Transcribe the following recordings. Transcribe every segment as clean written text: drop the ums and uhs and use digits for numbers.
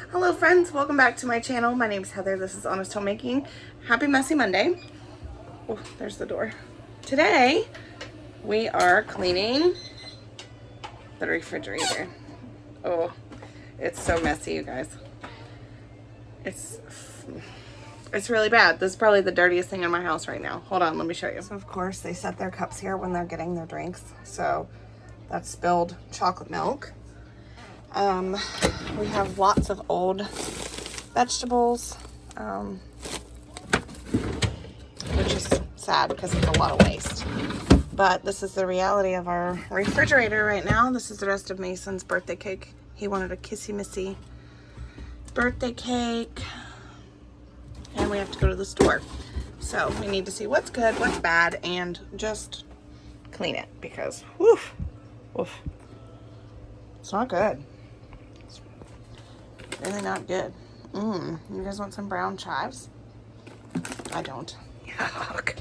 Hello friends, welcome back to my channel. My name is Heather. This is Honest Homemaking. Happy Messy Monday. Oh, there's the door. Today we are cleaning the refrigerator. Oh, it's so messy, you guys. It's really bad. This is probably the dirtiest thing in my house right now. Hold on, let me show you. So of course they set their cups here when they're getting their drinks. So that's spilled chocolate milk. We have lots of old vegetables, which is sad because it's a lot of waste. But this is the reality of our refrigerator right now. This is the rest of Mason's birthday cake. He wanted a kissy missy birthday cake, and we have to go to the store. So we need to see what's good, what's bad, and just clean it because woof, it's not good. It's really not good. You guys want some brown chives? I don't. Yuck.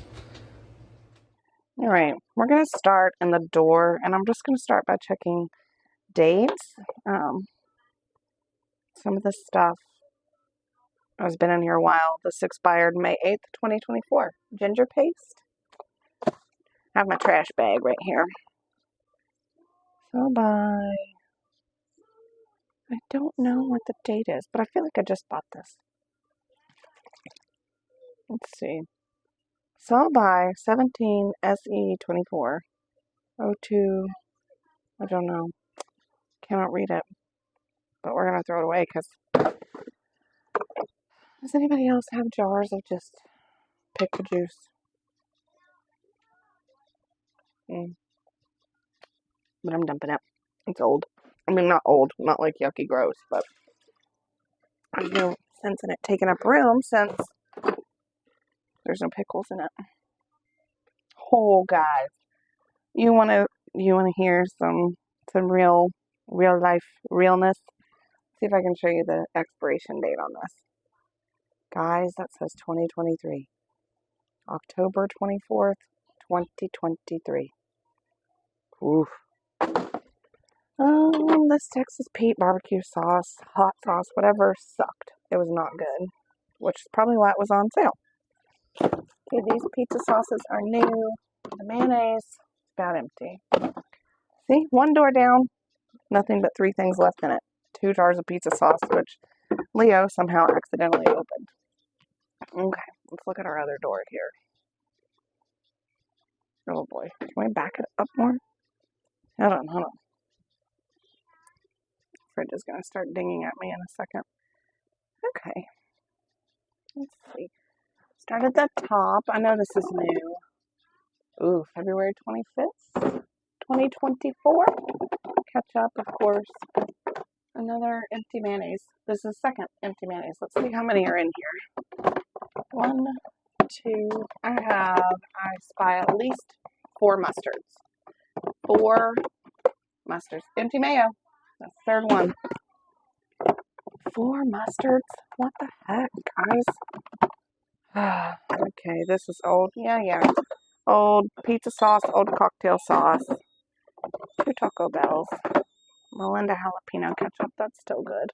All right, we're gonna start in the door, and I'm just gonna start by checking dates. Some of this stuff has been in here a while. This expired May 8th, 2024. Ginger paste. I have my trash bag right here. So by, I don't know what the date is, but I feel like I just bought this. Let's see. Sell by 17 SE 24 02. I don't know. Cannot read it, but we're gonna throw it away because. Does anybody else have jars of just pickle juice? But I'm dumping it. It's old. I mean, not old, not like yucky gross, but there's no sense in it taking up room since there's no pickles in it. Oh, guys, you wanna hear some real life realness? See if I can show you the expiration date on this. Guys, that says 2023. October 24th, 2023. Oof. This Texas Pete barbecue sauce, hot sauce, whatever, sucked. It was not good, which is probably why it was on sale. Okay, these pizza sauces are new. The mayonnaise is about empty. See, one door down, nothing but 3 things left in it. 2 jars of pizza sauce, which Leo somehow accidentally opened. Okay, let's look at our other door here. Oh boy, can we back it up more? Hold on. Fridge is going to start dinging at me in a second. Okay. Let's see. Start at the top. I know this is new. Ooh, February 25th, 2024. Ketchup, of course. Another empty mayonnaise. This is second empty mayonnaise. Let's see how many are in here. 1, 2. I spy at least 4 mustards. 4 mustards. Empty mayo. That's the third one. 4 mustards? What the heck, guys? Okay, this is old. Yeah. Old pizza sauce, old cocktail sauce. 2 Taco Bells. Melinda jalapeno ketchup. That's still good.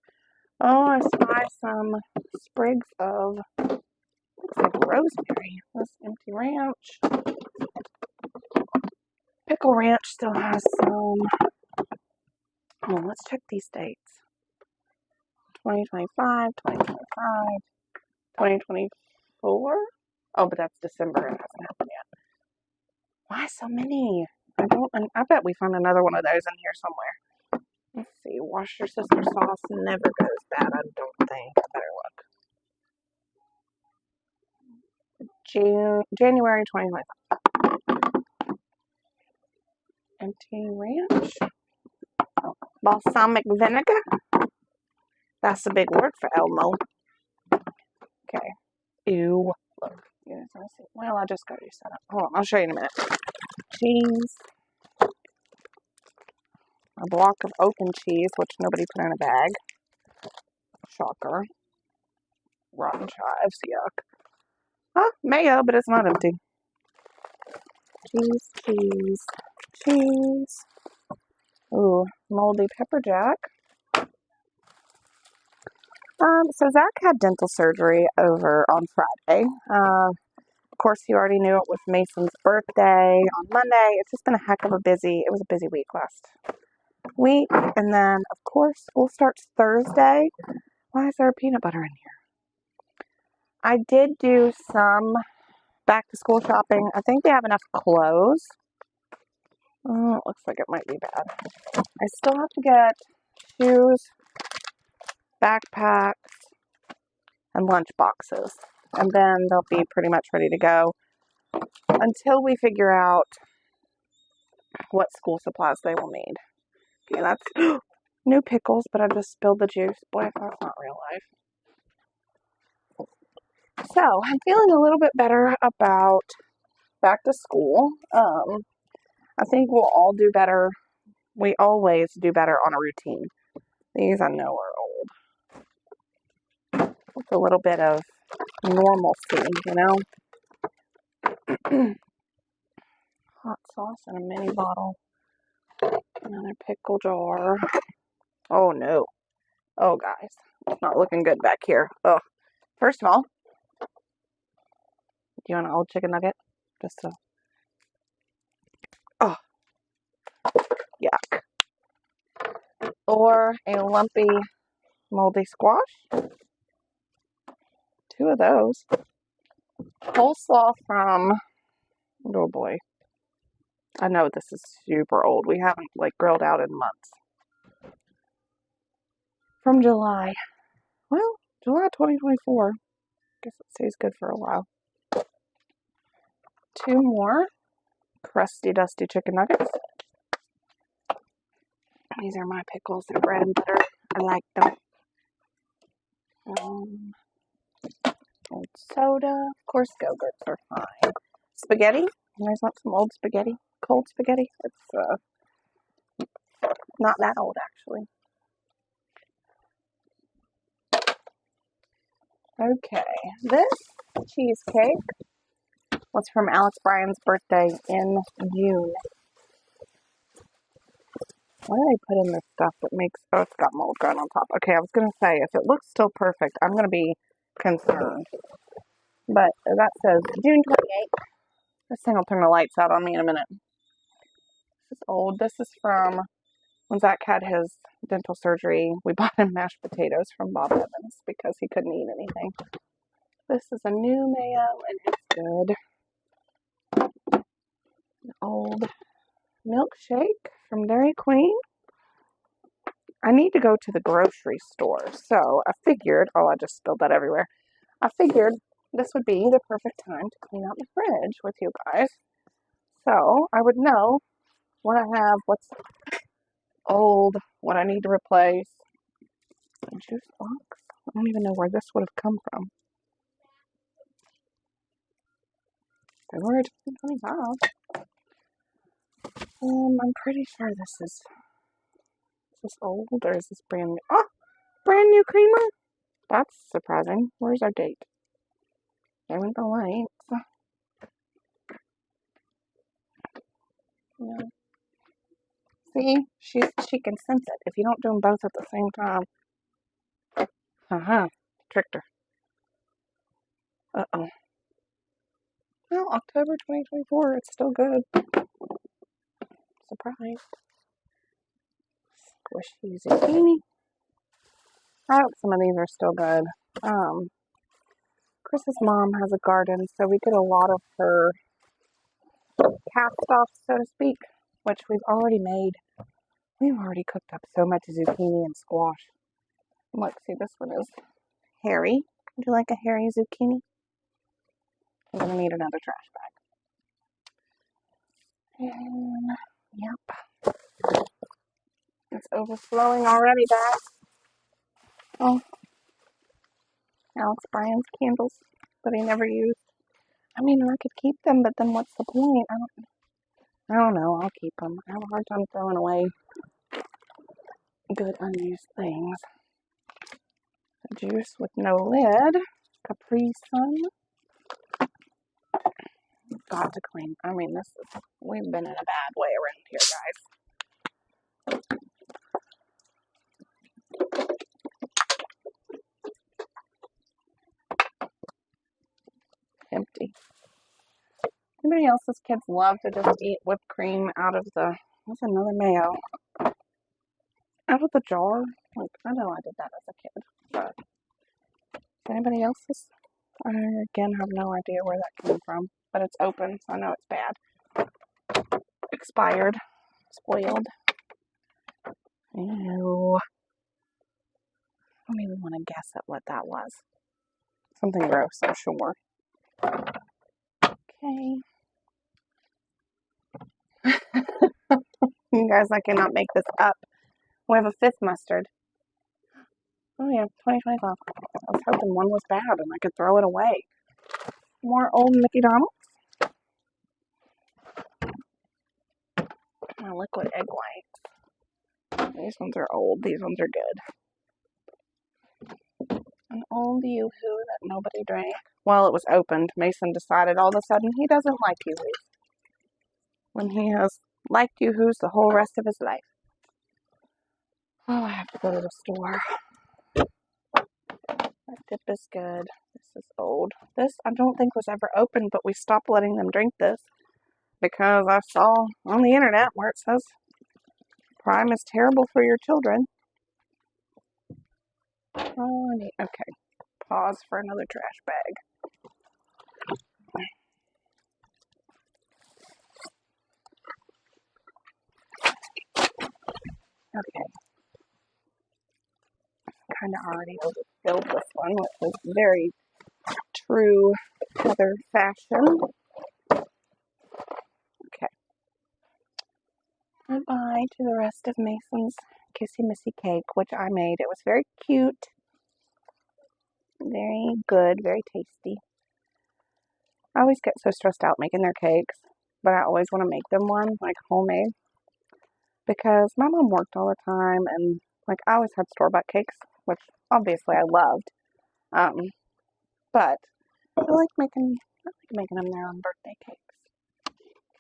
Oh, I spy some sprigs of, looks like rosemary. This empty ranch. Pickle Ranch still has some. Oh, let's check these dates. 2025, 2024. Oh, but that's December. It hasn't happened yet. Why so many? I bet we found another one of those in here somewhere. Let's see. Worcestershire sauce never goes bad, I don't think. I better look. January 2025. Empty ranch. Balsamic vinegar. That's a big word for Elmo. Okay. Ew. Look. You guys want to see? Well, I just got you set up. Hold on. I'll show you in a minute. Cheese. A block of open cheese, which nobody put in a bag. Shocker. Rotten chives. Yuck. Huh? Mayo, but it's not empty. Cheese. Ooh, moldy pepper jack. So Zach had dental surgery over on Friday. Of course, you already knew it was Mason's birthday on Monday. It's just been a heck of a busy week last week. And then, of course, school starts Thursday. Why is there a peanut butter in here? I did do some back to school shopping. I think they have enough clothes. Oh, it looks like it might be bad. I still have to get shoes, backpacks, and lunch boxes. And then they'll be pretty much ready to go until we figure out what school supplies they will need. Okay, that's new pickles, but I just spilled the juice. Boy, if that's not real life. So, I'm feeling a little bit better about back to school. I think we'll all do better. We always do better on a routine. These I know are old. With a little bit of normalcy, you know? Hot sauce in a mini bottle. Another pickle jar. Oh no. Oh guys. It's not looking good back here. Oh. First of all, do you want an old chicken nugget? Just so. Oh. Yuck. Or a lumpy moldy squash. 2 of those. Coleslaw from, oh boy. I know this is super old. We haven't grilled out in months. From July. Well, July 2024. Guess it stays good for a while. 2 more crusty, dusty chicken nuggets. These are my pickles. They're bread and butter. I like them. Old soda. Of course, Go-Gurts are fine. Spaghetti. You guys want some old spaghetti? Cold spaghetti? It's not that old, actually. Okay. This cheesecake was from Alex Bryan's birthday in June. What do they put in this stuff that makes... Oh, it's got mold growing on top. Okay, I was going to say, if it looks still perfect, I'm going to be concerned. But that says June 28th. This thing will turn the lights out on me in a minute. This is old. This is from when Zach had his dental surgery. We bought him mashed potatoes from Bob Evans because he couldn't eat anything. This is a new mayo, and it's good. An old milkshake from Dairy Queen. I need to go to the grocery store, so I figured, oh, I just spilled that everywhere. I figured this would be the perfect time to clean out the fridge with you guys. So I would know what I have, what's old, what I need to replace. A juice box? I don't even know where this would have come from. February 2025. I'm pretty sure this is old, or is this brand new? Oh, brand new creamer? That's surprising. Where's our date? There went the lights. No. See, she can sense it. If you don't do them both at the same time. Tricked her. Uh-oh. Well, October 2024, it's still good. Surprise. Squishy zucchini. I hope some of these are still good. Chris's mom has a garden, so we get a lot of her cast off, so to speak, which we've already made. We've already cooked up so much zucchini and squash. Look, see, this one is hairy. Would you like a hairy zucchini? I'm going to need another trash bag. And, yep. It's overflowing already, guys. Oh. Alex Bryan's candles that he never used. I mean, I could keep them, but then what's the point? I don't know. I'll keep them. I have a hard time throwing away good unused things. A juice with no lid. Capri Sun. Got to clean. I mean, we've been in a bad way around here, guys. Anybody else's kids love to just eat whipped cream out of the, what's another mayo? Out of the jar? Like, I know I did that as a kid, but anybody else's? I, again, have no idea where that came from, but it's open, so I know it's bad. Expired. Spoiled. Ew. I don't even want to guess at what that was. Something gross, I'm sure. Okay. You guys, I cannot make this up. We have a fifth mustard. Oh yeah, 2025. I was hoping one was bad and I could throw it away. More old Mickey Donald's. My liquid egg whites. These ones are old. These ones are good. An old Yoo-hoo that nobody drank. Well, it was opened. Mason decided all of a sudden he doesn't like Yoo-hoos. When he has liked Yoo-hoos the whole rest of his life. Oh, I have to go to the store. That dip is good. This is old. This I don't think was ever opened, but we stopped letting them drink this because I saw on the internet where it says Prime is terrible for your children. Oh, okay. Pause for another trash bag. Okay. Kind of already overfilled this one, which is very true Heather fashion. Okay. Goodbye to the rest of Mason's Kissy Missy cake, which I made. It was very cute, very good, very tasty. I always get so stressed out making their cakes, but I always want to make them one, like homemade, because my mom worked all the time, and like I always had store-bought cakes, which obviously I loved. But I like making them their own birthday cakes.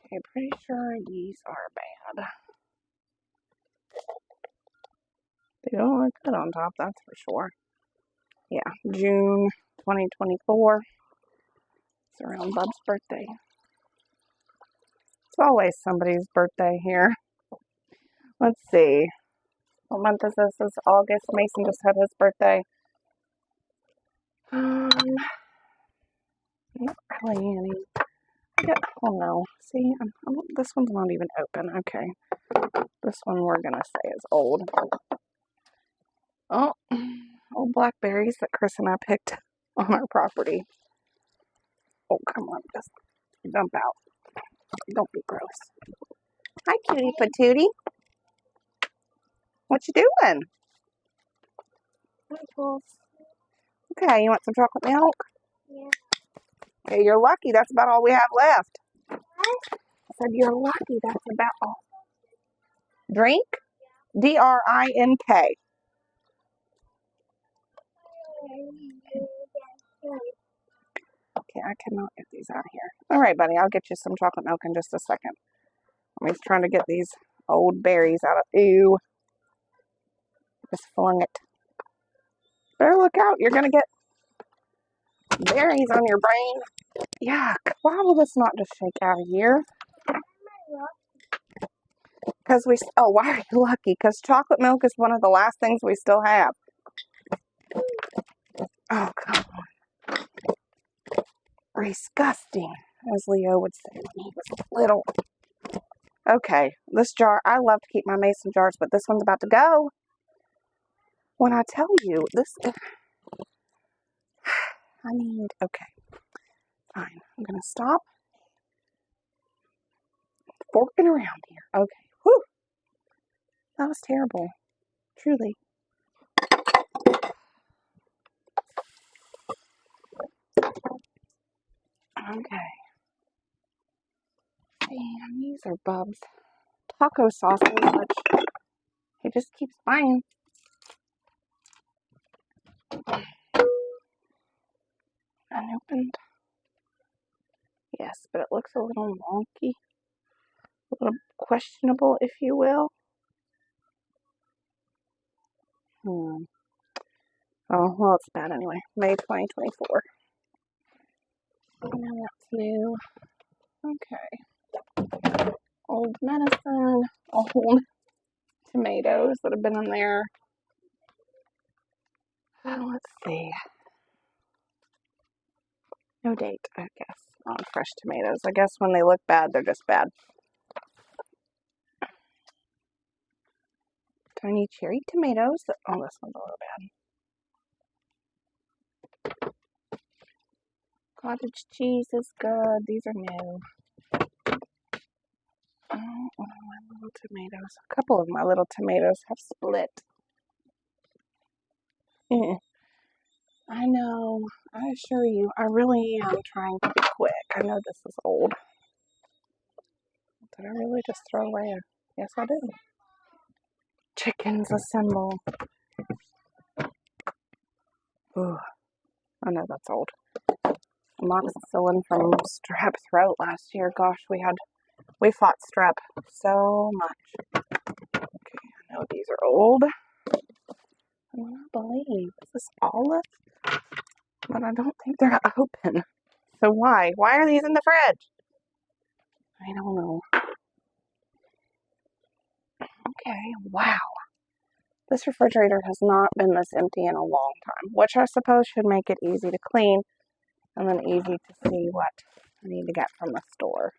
Okay, pretty sure these are bad. They don't look good on top, that's for sure. Yeah, June 2024. It's around Bub's birthday. It's always somebody's birthday here. Let's see. What month is this? It's August. Mason just had his birthday. Really any. Oh no. See, this one's not even open. Okay. This one we're going to say is old. Oh, old blackberries that Chris and I picked on our property. Oh, come on. Just dump out. Don't be gross. Hi, cutie patootie. What you doing? Okay, you want some chocolate milk? Yeah. Okay, you're lucky. That's about all we have left. What? I said you're lucky. That's about all. Drink? D-R-I-N-K. Okay, I cannot get these out here. All right, buddy. I'll get you some chocolate milk in just a second. I'm just trying to get these old berries out of... Ew. Just flung it. Better look out. You're going to get berries on your brain. Yuck. Why will this not just shake out of here? Because why are you lucky? Because chocolate milk is one of the last things we still have. Oh, come on. Disgusting, as Leo would say when he was little. Okay, this jar, I love to keep my mason jars, but this one's about to go. When I tell you, okay, fine. I'm going to stop forking around here. Okay, whew. That was terrible, truly. Okay. And these are Bub's taco sauces, which he just keeps buying. Unopened. Yes, but it looks a little wonky. A little questionable, if you will. Oh, well, it's bad anyway. May 2024. Now that's new. Okay. Old medicine, old tomatoes that have been in there. Let's see. No date, I guess, on fresh tomatoes. I guess when they look bad, they're just bad. Tiny cherry tomatoes. Oh, this one's a little bad. Cottage cheese is good. These are new. Oh, my little tomatoes. A couple of my little tomatoes have split. I know. I assure you, I really am trying to be quick. I know this is old. Did I really just throw away a... Yes, I did. Chickens assemble. Ooh, I know that's old. Amoxicillin from strep throat last year. Gosh, we fought strep so much. Okay, I know these are old. I don't believe. Is this olive? But I don't think they're open. So why? Why are these in the fridge? I don't know. Okay, wow. This refrigerator has not been this empty in a long time, which I suppose should make it easy to clean and then easy to see what I need to get from the store,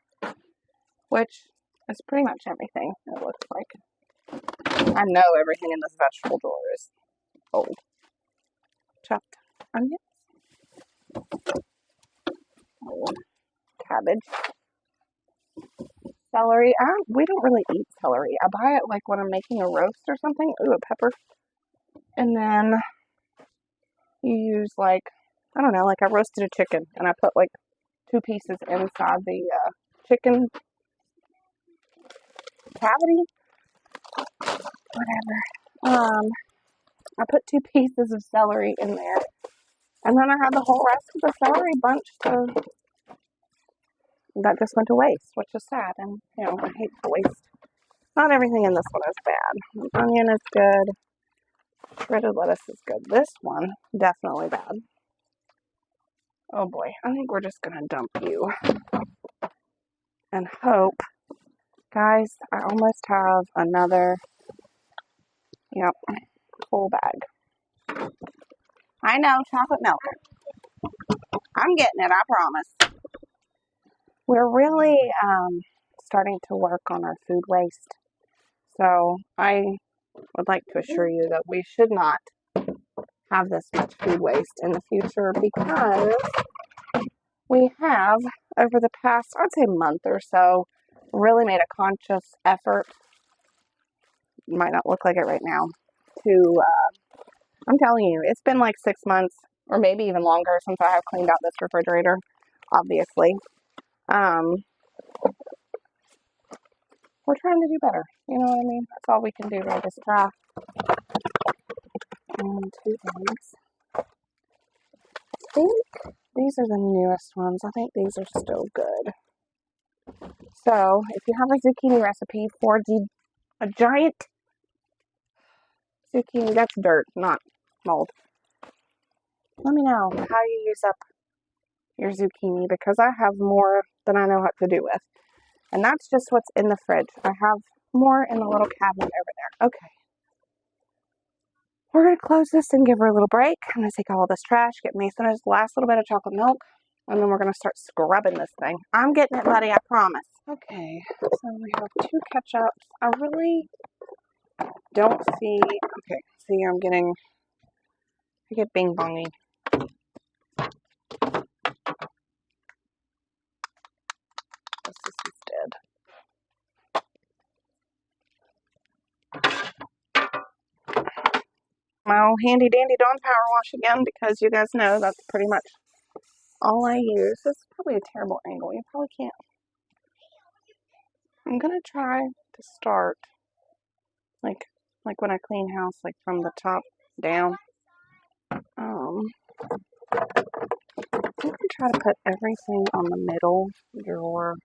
which is pretty much everything, it looks like. I know everything in this vegetable drawer is old. Chopped onions. Oh, cabbage. Celery. We don't really eat celery. I buy it like when I'm making a roast or something. Ooh, a pepper. And then you use like, I don't know, like I roasted a chicken and I put like 2 pieces inside the chicken cavity. Whatever. I put 2 pieces of celery in there. And then I had the whole rest of the celery bunch that just went to waste, which is sad. And, you know, I hate to waste. Not everything in this one is bad. Onion is good. Shredded lettuce is good. This one, definitely bad. Oh boy, I think we're just going to dump you. And hope. Guys, I almost have another, yep, full bag. I know, chocolate milk. I'm getting it, I promise. We're really starting to work on our food waste. So I would like to assure you that we should not have this much food waste in the future because we have, over the past, I'd say month or so, really made a conscious effort, might not look like it right now, to, I'm telling you, it's been like 6 months or maybe even longer since I have cleaned out this refrigerator, obviously. We're trying to do better, you know what I mean? That's all we can do, right, is try. And 2 eggs. I think these are the newest ones. I think these are still good. So, if you have a zucchini recipe for a giant zucchini, that's dirt, not mold. Let me know how you use up your zucchini because I have more than I know what to do with. And that's just what's in the fridge. I have more in the little cabinet over there. Okay. We're going to close this and give her a little break. I'm going to take all this trash, get Mason his last little bit of chocolate milk, and then we're going to start scrubbing this thing. I'm getting it, buddy, I promise. Okay, so we have 2 ketchups. I really don't see, okay, see, I get bing bongy. This is dead. My old handy dandy Dawn Power Wash again because you guys know that's pretty much all I use. This is probably a terrible angle. You probably can't. I'm going to try to start like when I clean house, like from the top down. I'm going to try to put everything on the middle drawer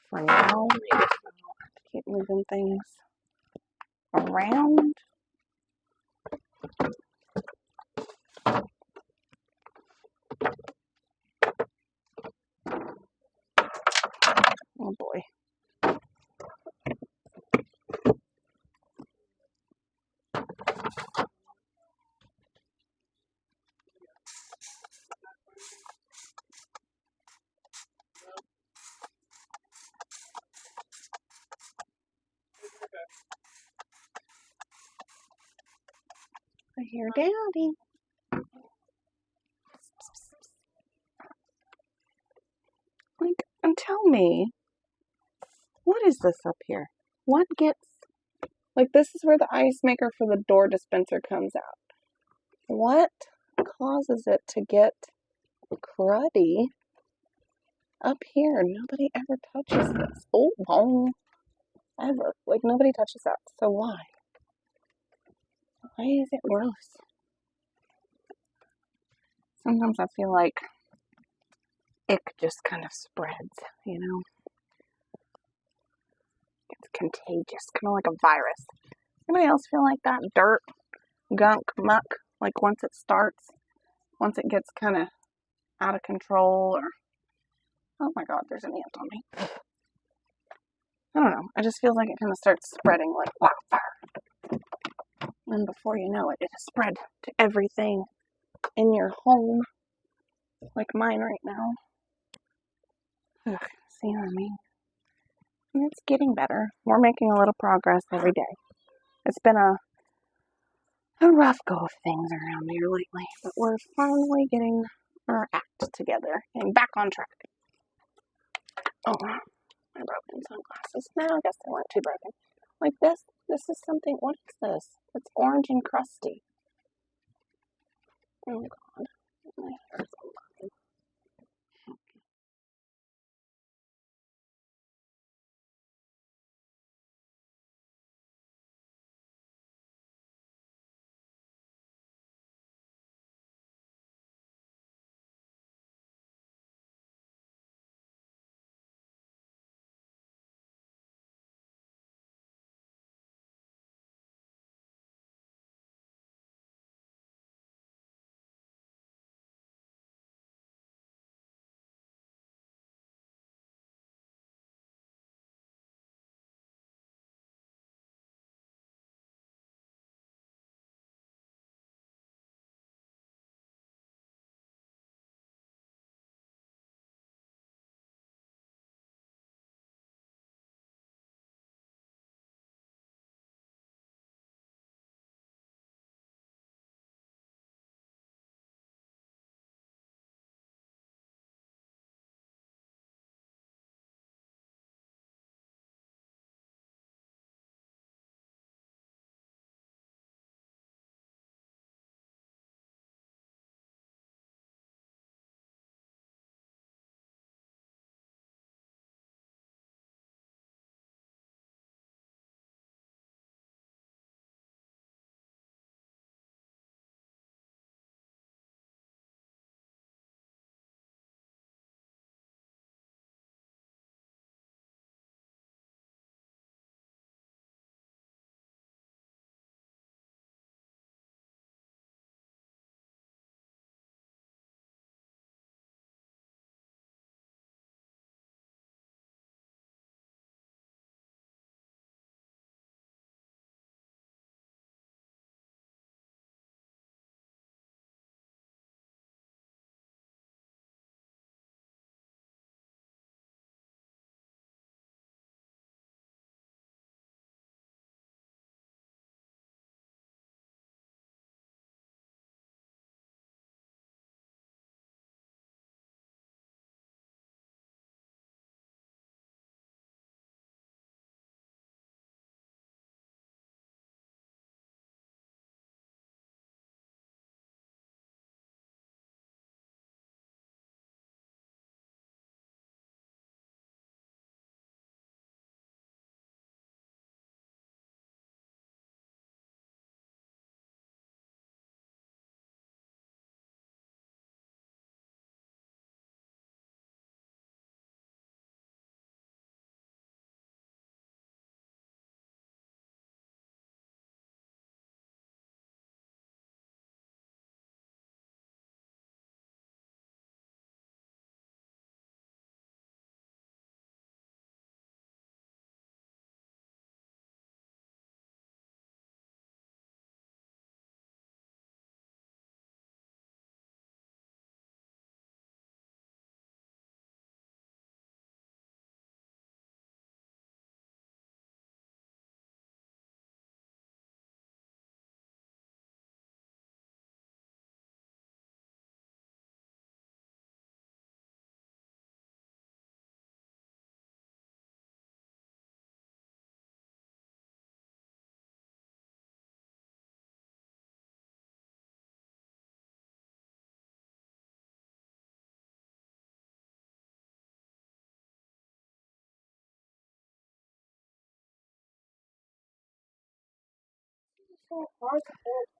for now. Maybe I don't have to keep moving things around. hear Daddy. Like, and tell me, what is this up here? What gets, like, this is where the ice maker for the door dispenser comes out. What causes it to get cruddy up here? Nobody ever touches this. Oh, boom. Ever. Like, nobody touches that. So why? Why is it gross? Sometimes I feel like ick just kind of spreads, you know? It's contagious, kind of like a virus. Anybody else feel like that? Dirt, gunk, muck, like once it starts, once it gets kind of out of control, or, oh my God, there's an ant on me. I don't know. It just feels like it kind of starts spreading like wildfire. And before you know it, it has spread to everything in your home, like mine right now. Ugh, see what I mean? And it's getting better. We're making a little progress every day. It's been a rough go of things around here lately, but we're finally getting our act together and back on track. Oh, my broken sunglasses. No, I guess they weren't too broken. Like this is something, what is this? It's orange and crusty. Oh God, my hair's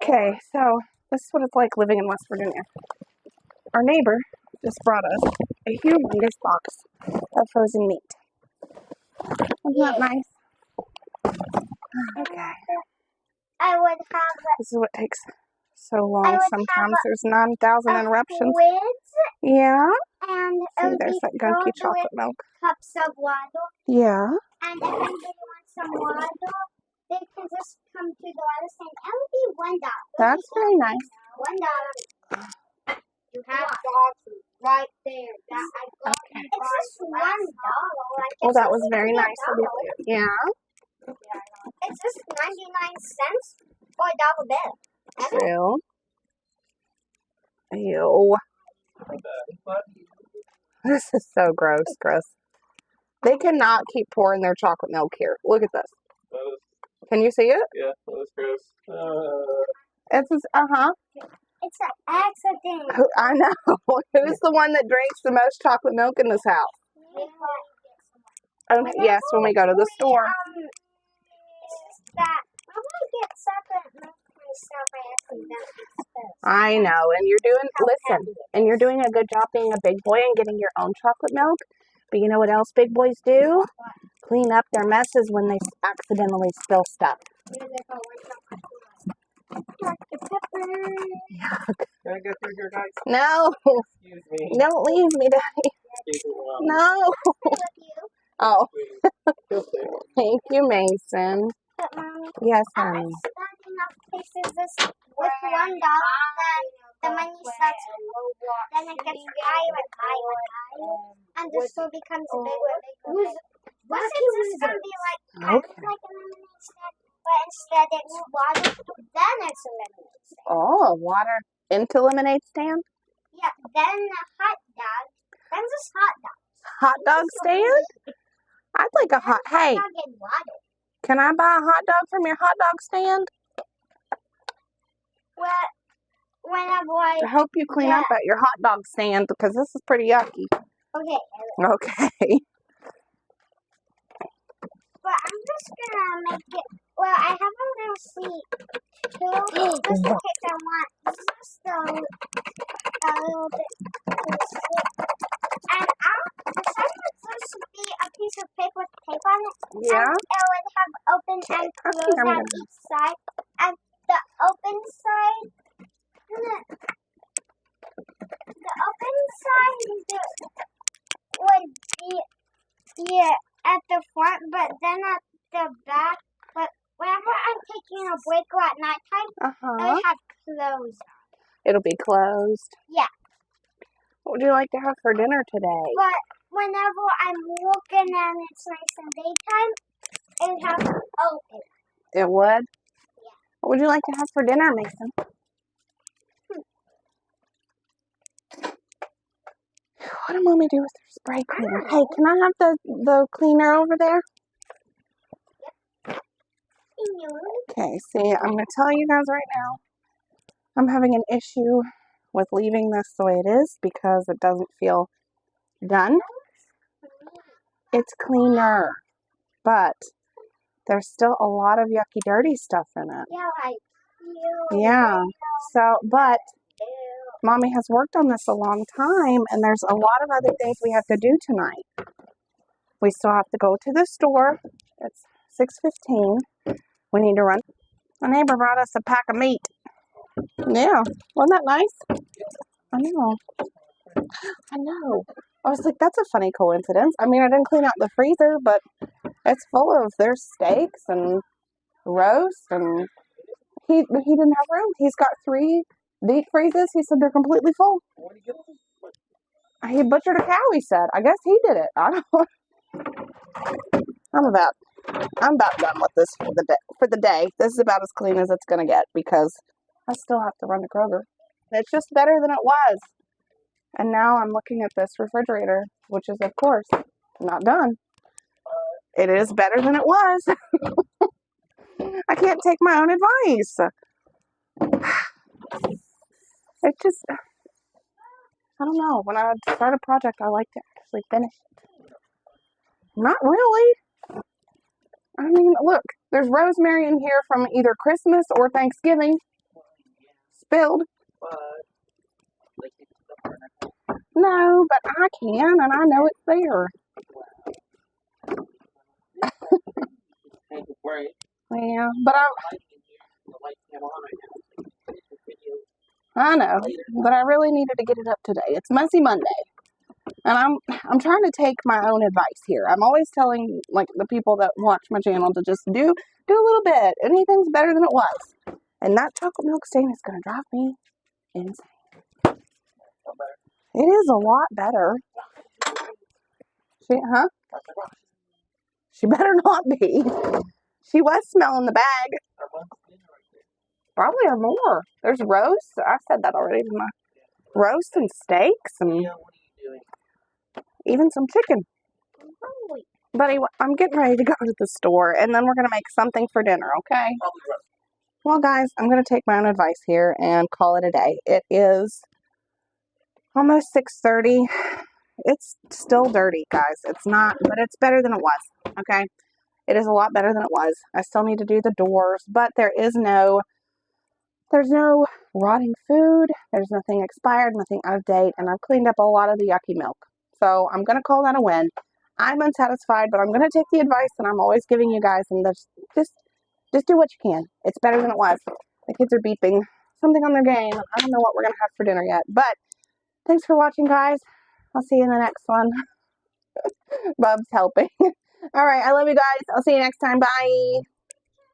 Okay, so this is what it's like living in West Virginia. Our neighbor just brought us a humongous box of frozen meat. Isn't that nice? Okay. I would have. This is what takes so long. Sometimes there's 9,000 interruptions. Quids, yeah. And See, there's that gunky chocolate milk. Cups of water. Yeah. And if anybody wants some water, they can just come to the water stand. It would be $1. That's very nice. $1. You have dogs right there. Okay. It's just $1. Well, that was very nice of you. Yeah. It's just 99 cents for a $1 bill. True. Ew. This is so gross, Chris. They cannot keep pouring their chocolate milk here. Look at this. Can you see it? Yeah, that was gross. It's It's an accident. I know. Who's the one that drinks the most chocolate milk in this house? Okay, yes, when we go to the store. I'm gonna get separate milk myself. I know, and you're doing a good job being a big boy and getting your own chocolate milk. But you know what else big boys do? Clean up their messes when they accidentally spill stuff. Can I go through here, guys? No, Excuse me. don't leave me, Daddy. No. Oh, thank you, Mason. But Mommy, Yes, I honey. like starting up places with $1. Then the money starts. Then it gets higher and higher and higher, and the store becomes bigger and bigger. What's it just gonna be like? Kind of like a lemonade stand, but instead it's water. Then it's a lemonade stand. Oh, water into lemonade stand? Yeah. Then a hot dog. Then just hot dog. Hot dog stand? I'd like a hot. Hey, Hot dog and water. can I buy a hot dog from your hot dog stand? Well, whenever I. I hope you clean up at your hot dog stand because this is pretty yucky. Okay. Okay. But I'm just gonna make it. Well, I have a little seat too, just in case I want just a little bit to sit. And the second there should be a piece of paper with tape on it. Yeah. And it would have open and close on each side. And the open side, would be at the front, but then at the back. But whenever I'm taking a break or at nighttime, I have closed. It'll be closed. Yeah. What would you like to have for dinner today? But whenever I'm looking and it's nice and daytime, it would have open. It would? Yeah. What would you like to have for dinner, Mason? What did Mommy do with her spray cleaner? Hey, can I have the cleaner over there? Okay, see, I'm going to tell you guys right now, I'm having an issue with leaving this the way it is because it doesn't feel done. It's cleaner, but there's still a lot of yucky, dirty stuff in it. Yeah, like you. Yeah, so, but Mommy has worked on this a long time, and there's a lot of other things we have to do tonight. We still have to go to the store. It's 6:15. We need to run. A neighbor brought us a pack of meat. Yeah, wasn't that nice? I know. I know. I was like, that's a funny coincidence. I mean, I didn't clean out the freezer, but it's full of, there's steaks and roast, and he didn't have room. He's got 3 deep freezes. He said they're completely full. He butchered a cow, he said. I guess he did it. I don't know. I'm about done with this for the day. This is about as clean as it's going to get because I still have to run to Kroger. It's just better than it was. And now I'm looking at this refrigerator, which is, of course, not done. It is better than it was. I can't take my own advice. It just, I don't know. When I start a project, I like to actually finish it. Not really. I mean, look, There's rosemary in here from either Christmas or Thanksgiving. Spilled. But, like, it's the furniture. No, but I can, and I know it's there. Take a break. Yeah, but The lights came on right now. Finish the video I know, later. but I really needed to get it up today. It's Messy Monday, and I'm trying to take my own advice here. I'm always telling like the people that watch my channel to just do a little bit. Anything's better than it was, and that chocolate milk stain is gonna drive me insane. It is a lot better. She better not be. She was smelling the bag. Probably or more. There's roast. I said that already, didn't I? Roast and steaks and Yeah, what are you doing? even some chicken. But anyway, I'm getting ready to go to the store, and then we're going to make something for dinner, okay? Probably roast. Well, guys, I'm going to take my own advice here and call it a day. It is almost 6:30. It's still dirty, guys. It's not, but it's better than it was, okay? It is a lot better than it was. I still need to do the doors, but there's no rotting food. There's nothing expired, nothing out of date, and I've cleaned up a lot of the yucky milk. So I'm going to call that a win. I'm unsatisfied, but I'm going to take the advice that I'm always giving you guys, and just do what you can. It's better than it was. The kids are beeping something on their game. I don't know what we're going to have for dinner yet, but thanks for watching, guys. I'll see you in the next one. Bub's helping. All right, I love you guys. I'll see you next time. Bye.